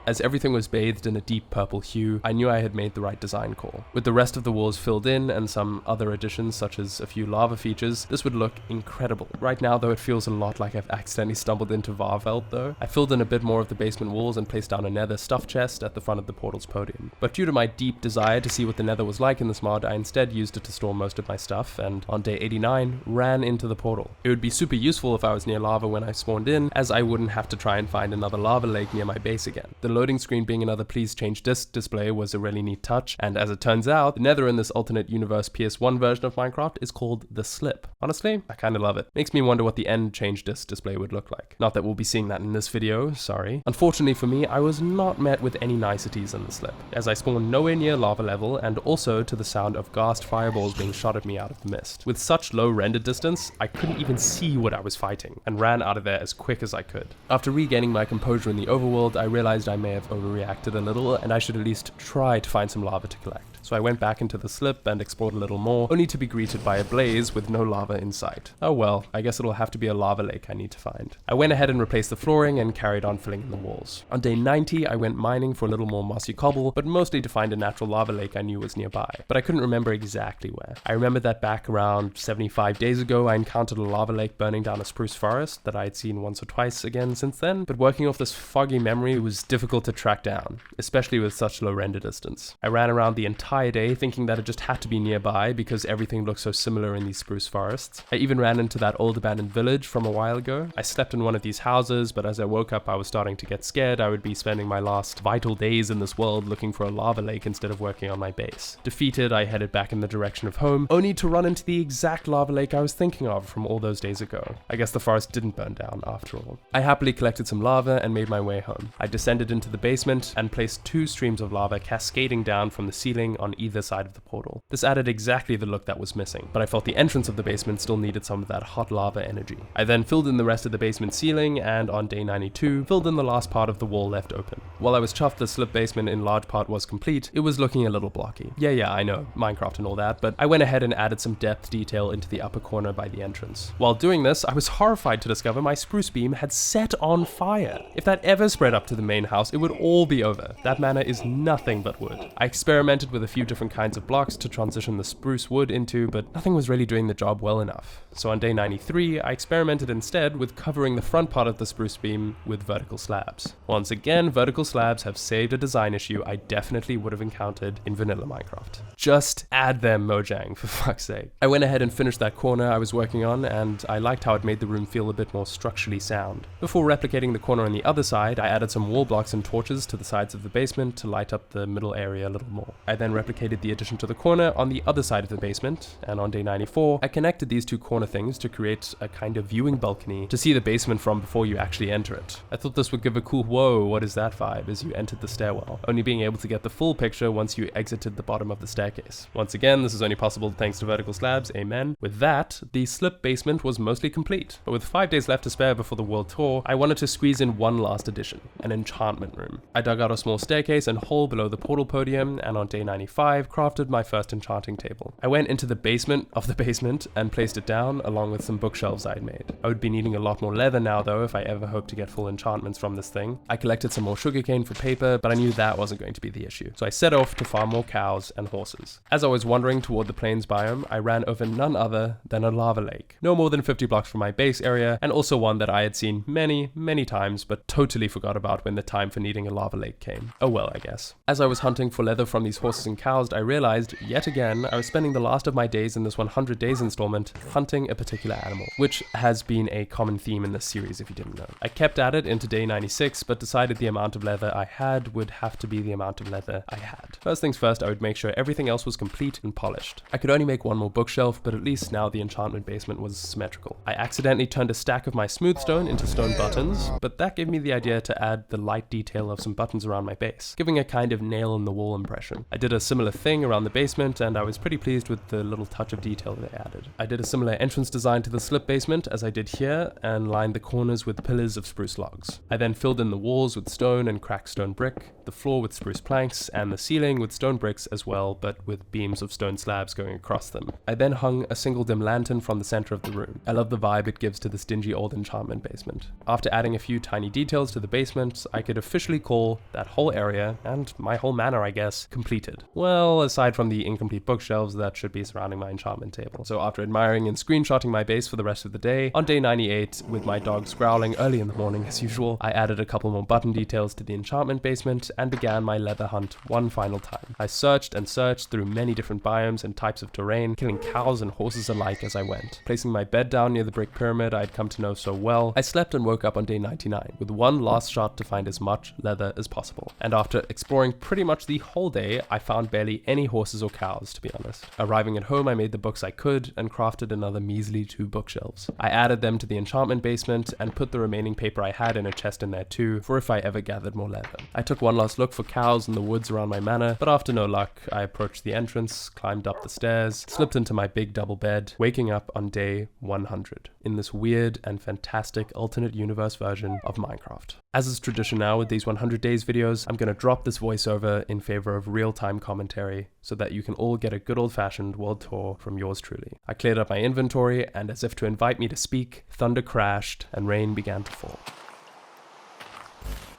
As everything was bathed in a deep purple hue, I knew I had made the right design call. With the rest of the walls filled in and some other additions such as a few lava features, this would look incredible. Right now though, it feels a lot like I've accidentally stumbled into Varveld though. I filled in a bit more of the basement walls and placed down a nether stuff chest at the front of the portal's podium. But due to my deep desire to see what the nether was like in this mod, I instead used it to store most of my stuff and on day 89, ran into the portal. It would be super useful if I was near lava when I spawned in, as I wouldn't have to try and find another lava lake near my base again. The loading screen being another please change disk display was a really neat touch, and as it turns out, the nether in this alternate universe PS1 version of Minecraft is called the Slip. Honestly, I kinda love it. Makes me wonder what the end change disk display would look like. Not that we'll be seeing that in this video, sorry. Unfortunately for me, I was not met with any niceties in the Slip, as I spawned nowhere near lava level and also to the sound of gassed fireballs being shot at me out of the mist. With such low render distance, I couldn't even see what I was fighting, and ran out of there as quick as I could. After regaining my composure in the overworld, I realized I may have overreacted a little, and I should at least try to find some lava to collect. So I went back into the Slip and explored a little more, only to be greeted by a blaze with no lava in sight. Oh well, I guess it'll have to be a lava lake I need to find. I went ahead and replaced the flooring and carried on filling in the walls. On day 90, I went mining for a little more mossy cobble, but mostly to find a natural lava lake I knew was nearby. But I couldn't remember exactly where. I remember that back around 75 days ago, I encountered a lava lake burning down a spruce forest that I had seen once or twice again since then, but working off this foggy memory was difficult to track down, especially with such low render distance. I ran around the entire entire day thinking that it just had to be nearby because everything looked so similar in these spruce forests. I even ran into that old abandoned village from a while ago. I slept in one of these houses, but as I woke up I was starting to get scared I would be spending my last vital days in this world looking for a lava lake instead of working on my base. Defeated, I headed back in the direction of home, only to run into the exact lava lake I was thinking of from all those days ago. I guess the forest didn't burn down after all. I happily collected some lava and made my way home. I descended into the basement and placed 2 streams of lava cascading down from the ceiling on either side of the portal. This added exactly the look that was missing, but I felt the entrance of the basement still needed some of that hot lava energy. I then filled in the rest of the basement ceiling and on day 92, filled in the last part of the wall left open. While I was chuffed the slip basement in large part was complete, it was looking a little blocky. Yeah, I know, Minecraft and all that, but I went ahead and added some depth detail into the upper corner by the entrance. While doing this, I was horrified to discover my spruce beam had set on fire. If that ever spread up to the main house, it would all be over. That manor is nothing but wood. I experimented with a few different kinds of blocks to transition the spruce wood into, but nothing was really doing the job well enough. So on day 93, I experimented instead with covering the front part of the spruce beam with vertical slabs. Once again, vertical slabs have saved a design issue I definitely would have encountered in vanilla Minecraft. Just add them, Mojang, for fuck's sake. I went ahead and finished that corner I was working on, and I liked how it made the room feel a bit more structurally sound. Before replicating the corner on the other side, I added some wall blocks and torches to the sides of the basement to light up the middle area a little more. I then replicated the addition to the corner on the other side of the basement, and on day 94, I connected these 2 corner things to create a kind of viewing balcony to see the basement from before you actually enter it. I thought this would give a cool whoa, what is that vibe as you entered the stairwell, only being able to get the full picture once you exited the bottom of the staircase. Once again, this is only possible thanks to vertical slabs, amen. With that, the slip basement was mostly complete, but with 5 days left to spare before the world tour, I wanted to squeeze in one last addition, an enchantment room. I dug out a small staircase and hole below the portal podium, and on day 95, crafted my first enchanting table. I went into the basement of the basement and placed it down along with some bookshelves I'd made. I would be needing a lot more leather now though if I ever hoped to get full enchantments from this thing. I collected some more sugarcane for paper, but I knew that wasn't going to be the issue. So I set off to farm more cows and horses. As I was wandering toward the plains biome, I ran over none other than a lava lake. No more than 50 blocks from my base area, and also one that I had seen many times, but totally forgot about when the time for needing a lava lake came. Oh well, I guess. As I was hunting for leather from these horses and cows, I realized, yet again, I was spending the last of my days in this 100 days installment hunting a particular animal, which has been a common theme in this series if you didn't know. I kept at it into day 96, but decided the amount of leather I had would have to be the amount of leather I had. First things first, I would make sure everything else was complete and polished. I could only make one more bookshelf, but at least now the enchantment basement was symmetrical. I accidentally turned a stack of my smooth stone into stone buttons, but that gave me the idea to add the light detail of some buttons around my base, giving a kind of nail-in-the-wall impression. I did a similar thing around the basement, and I was pretty pleased with the little touch of detail they added. I did a similar entrance design to the slip basement as I did here, and lined the corners with pillars of spruce logs. I then filled in the walls with stone and cracked stone brick, the floor with spruce planks, and the ceiling with stone bricks as well, but with beams of stone slabs going across them. I then hung a single dim lantern from the center of the room. I love the vibe it gives to this dingy old enchantment basement. After adding a few tiny details to the basement, I could officially call that whole area, and my whole manor I guess, completed. Well, aside from the incomplete bookshelves that should be surrounding my enchantment table. So after admiring and screenshotting my base for the rest of the day, on day 98, with my dogs growling early in the morning as usual, I added a couple more button details to the enchantment basement and began my leather hunt one final time. I searched and searched through many different biomes and types of terrain, killing cows and horses alike as I went. Placing my bed down near the brick pyramid I had come to know so well, I slept and woke up on day 99 with one last shot to find as much leather as possible. And after exploring pretty much the whole day, I found barely any horses or cows, to be honest. Arriving at home, I made the books I could and crafted another measly 2 bookshelves. I added them to the enchantment basement and put the remaining paper I had in a chest in there too, for if I ever gathered more leather. I took one last look for cows in the woods around my manor, but after no luck, I approached the entrance, climbed up the stairs, slipped into my big double bed, waking up on day 100 in this weird and fantastic alternate universe version of Minecraft. As is tradition now with these 100 days videos, I'm going to drop this voiceover in favor of real-time commentary so that you can all get a good old-fashioned world tour from yours truly. I cleared up my inventory, and as if to invite me to speak, thunder crashed and rain began to fall.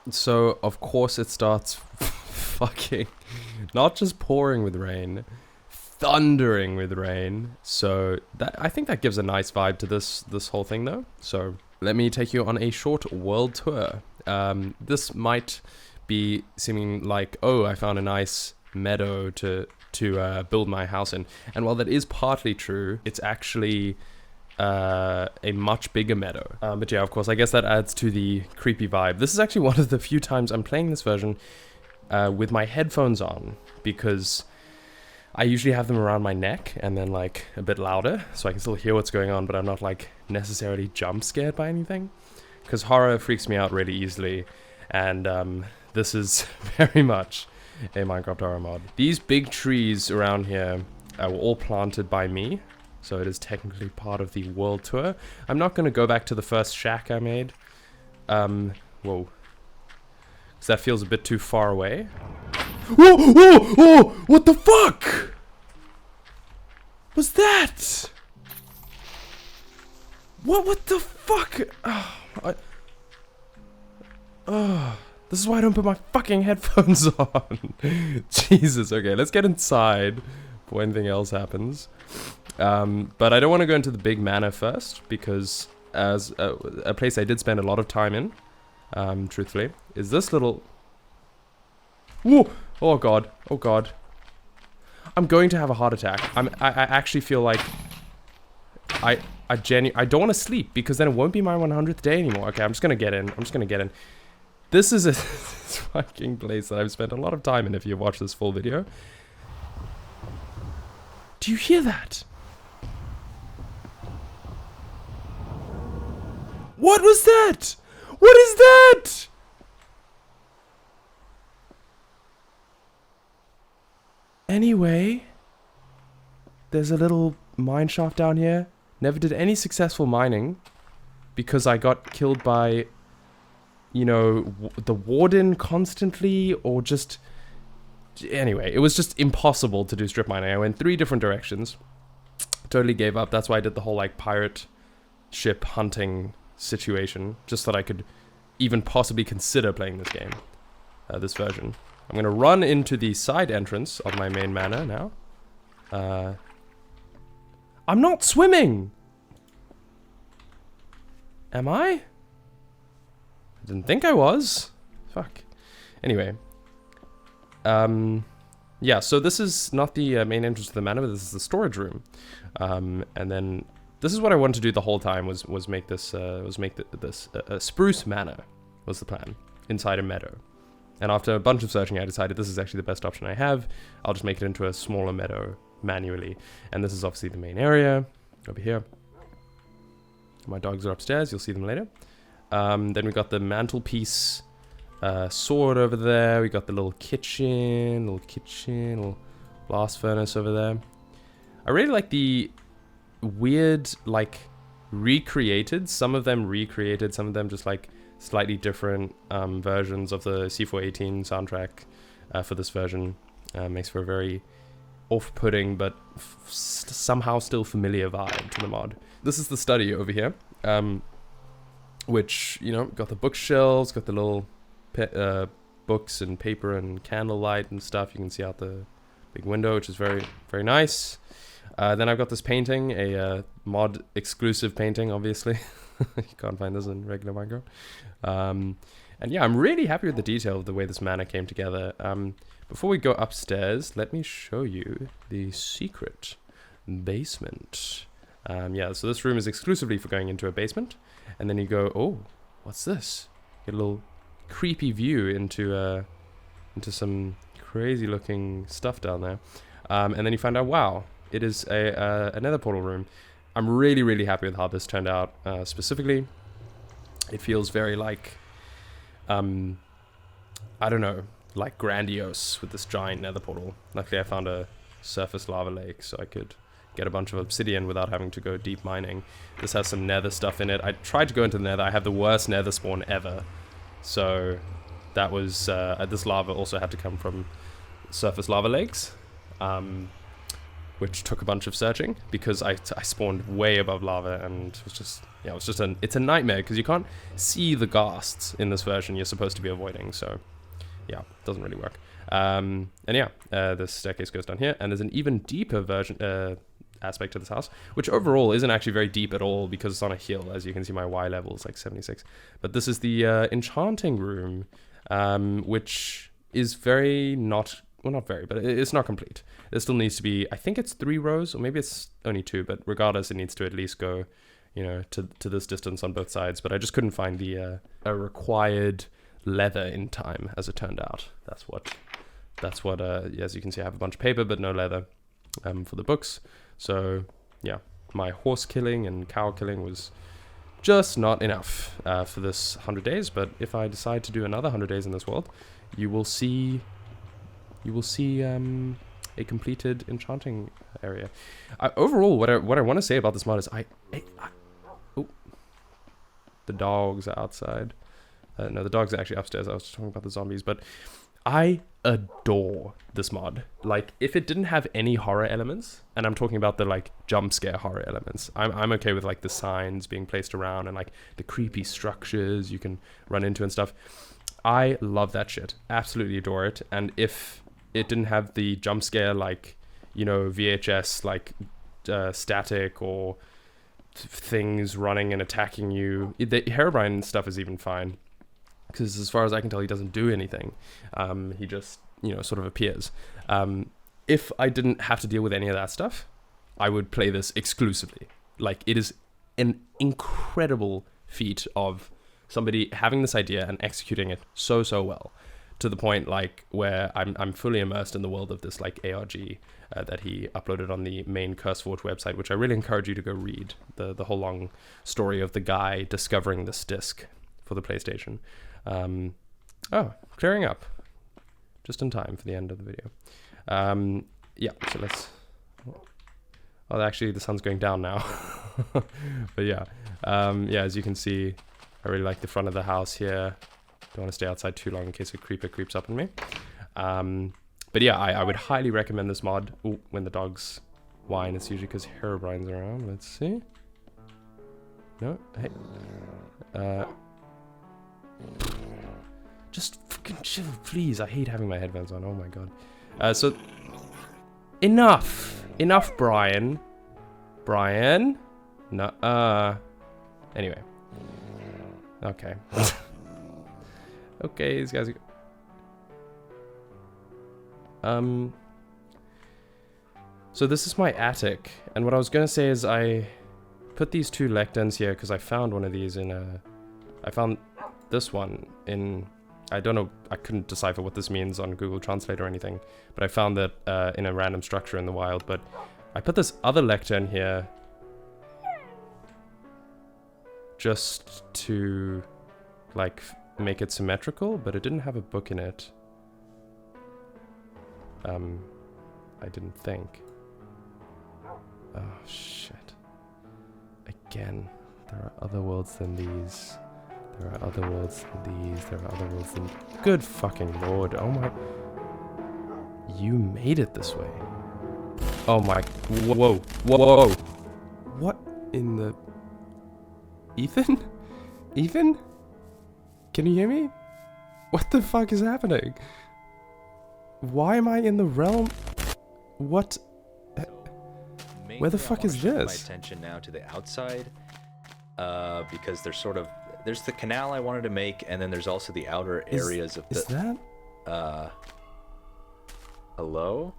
So, of course it starts fucking not just pouring with rain, thundering with rain. So that, I think that gives a nice vibe to this whole thing though. So let me take you on a short world tour. This might be seeming like, oh, I found a nice meadow to to build my house in. And while that is partly true, it's actually a much bigger meadow. But yeah, of course, I guess that adds to the creepy vibe. This is actually one of the few times I'm playing this version with my headphones on, because I usually have them around my neck and then like a bit louder, so I can still hear what's going on, but I'm not like necessarily jump scared by anything, because horror freaks me out really easily, and this is very much a Minecraft horror mod. These big trees around here were all planted by me, so it is technically part of the world tour. I'm not going to go back to the first shack I made. Whoa. Because that feels a bit too far away. Whoa, whoa, whoa! What the fuck was that? What the fuck? This is why I don't put my fucking headphones on. Jesus, okay, let's get inside before anything else happens. But I don't want to go into the big manor first, because as a place I did spend a lot of time in, truthfully, is this little... Whoa! Oh god, oh god. I'm going to have a heart attack. I actually feel like I don't want to sleep, because then it won't be my 100th day anymore. Okay, I'm just gonna get in. This is a fucking place that I've spent a lot of time in, if you watch this full video. Do you hear that? What was that? What is that? Anyway, there's a little mine shaft down here. Never did any successful mining because I got killed by, you know, the warden constantly, or just... Anyway, it was just impossible to do strip mining. I went 3 different directions. Totally gave up. That's why I did the whole, like, pirate ship hunting situation, just so that I could even possibly consider playing this game, this version. I'm gonna run into the side entrance of my main manor now. I'm not swimming! Am I? I didn't think I was. Fuck. Anyway. Yeah, so this is not the main entrance to the manor, but this is the storage room. And then this is what I wanted to do the whole time, was make this spruce manor was the plan, inside a meadow. And after a bunch of searching, I decided this is actually the best option I have. I'll just make it into a smaller meadow manually. And this is obviously the main area over here. My dogs are upstairs. You'll see them later. Then we got the mantelpiece sword over there. We got the little kitchen, little blast furnace over there. I really like the weird, like, recreated. Some of them recreated, some of them just like slightly different versions of the C418 soundtrack for this version. Makes for a very off-putting but somehow still familiar vibe to the mod. This is the study over here, which, you know, got the bookshelves, got the little books and paper and candlelight and stuff. You can see out the big window, which is very, very nice. Then I've got this painting, a mod exclusive painting, obviously. You can't find this in regular Minecraft. And yeah, I'm really happy with the detail of the way this manor came together. Before we go upstairs, let me show you the secret basement. Yeah, so this room is exclusively for going into a basement. And then you go, oh, what's this? Get a little creepy view into some crazy looking stuff down there. And then you find out, wow, it is a nether portal room. I'm really, really happy with how this turned out, specifically. It feels very like, I don't know, like grandiose with this giant nether portal. Luckily I found a surface lava lake, so I could get a bunch of obsidian without having to go deep mining. This has some nether stuff in it. I tried to go into the nether. I have the worst nether spawn ever. So that was, this lava also had to come from surface lava lakes. Which took a bunch of searching, because I spawned way above lava, and it was just, yeah, it's a nightmare, because you can't see the ghasts in this version you're supposed to be avoiding, so yeah, it doesn't really work. And yeah, the staircase goes down here, and there's an even deeper version, aspect to this house, which overall isn't actually very deep at all, because it's on a hill. As you can see, my Y level is like 76. But this is the enchanting room, which is very not... well, not very, but it's not complete. There still needs to be, I think it's 3 rows, or maybe it's only 2, but regardless, it needs to at least go, you know, to this distance on both sides. But I just couldn't find the a required leather in time, as it turned out. That's what as you can see, I have a bunch of paper, but no leather for the books. So yeah, my horse killing and cow killing was just not enough for this 100 days. But if I decide to do another 100 days in this world, you will see a completed enchanting area. Overall, what I want to say about this mod is oh, the dogs are outside. No, the dogs are actually upstairs. I was talking about the zombies, but I adore this mod. Like, if it didn't have any horror elements, and I'm talking about the like jump scare horror elements, I'm okay with like the signs being placed around and like the creepy structures you can run into and stuff. I love that shit. Absolutely adore it. And if it didn't have the jump scare, like, you know, VHS, like static or things running and attacking you, the Herobrine stuff is even fine. Because as far as I can tell, he doesn't do anything. He just, you know, sort of appears. If I didn't have to deal with any of that stuff, I would play this exclusively. Like, it is an incredible feat of somebody having this idea and executing it so well, to the point like where I'm fully immersed in the world of this like ARG that he uploaded on the main CurseForge website, which I really encourage you to go read. The whole long story of the guy discovering this disc for the PlayStation. Oh, clearing up just in time for the end of the video. Yeah, so let's, oh, actually the sun's going down now. But yeah, as you can see, I really like the front of the house here. Don't want to stay outside too long in case a creeper creeps up on me. But yeah, I would highly recommend this mod. Ooh, when the dogs whine, it's usually because Herobrine's around. Let's see. No, hey. Just fucking chill, please. I hate having my headphones on. Oh my god. So enough, Brian. No. Anyway. Okay. Okay, these guys are... So this is my attic, and what I was gonna say is I put these 2 lecterns here because I found one of these in a... I found this one in... I don't know, I couldn't decipher what this means on Google Translate or anything, but I found that in a random structure in the wild. But I put this other lectern here just to like make it symmetrical, but it didn't have a book in it. I didn't think. Oh shit. Again, there are other worlds than these. There are other worlds than these. There are other worlds than... Good fucking lord. Oh my... You made it this way. Oh my... Whoa. Whoa. What in the... Ethan? Ethan? Can you hear me? What the fuck is happening? Why am I in the realm? What? Where the fuck is this? My attention now to the outside, because there's sort of... There's the canal I wanted to make, and then there's also the outer areas of the... Is that? Hello?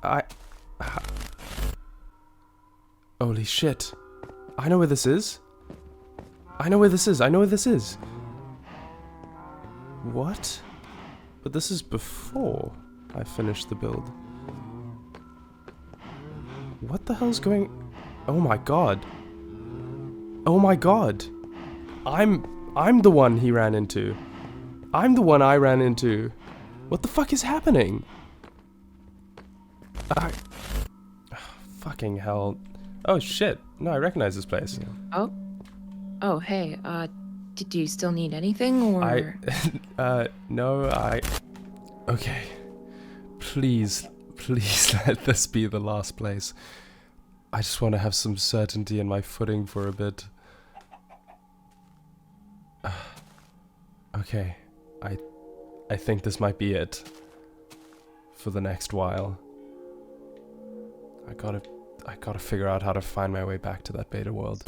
Holy shit. I know where this is. I know where this is. What? But this is before I finished the build. What the hell's going... Oh my god. Oh my god. I'm the one he ran into. I'm the one I ran into. What the fuck is happening? Fucking hell. Oh shit. No, I recognize this place. Oh, hey, do you still need anything, or? No, okay. Please let this be the last place. I just want to have some certainty in my footing for a bit. Okay, I think this might be it for the next while. I gotta figure out how to find my way back to that beta world.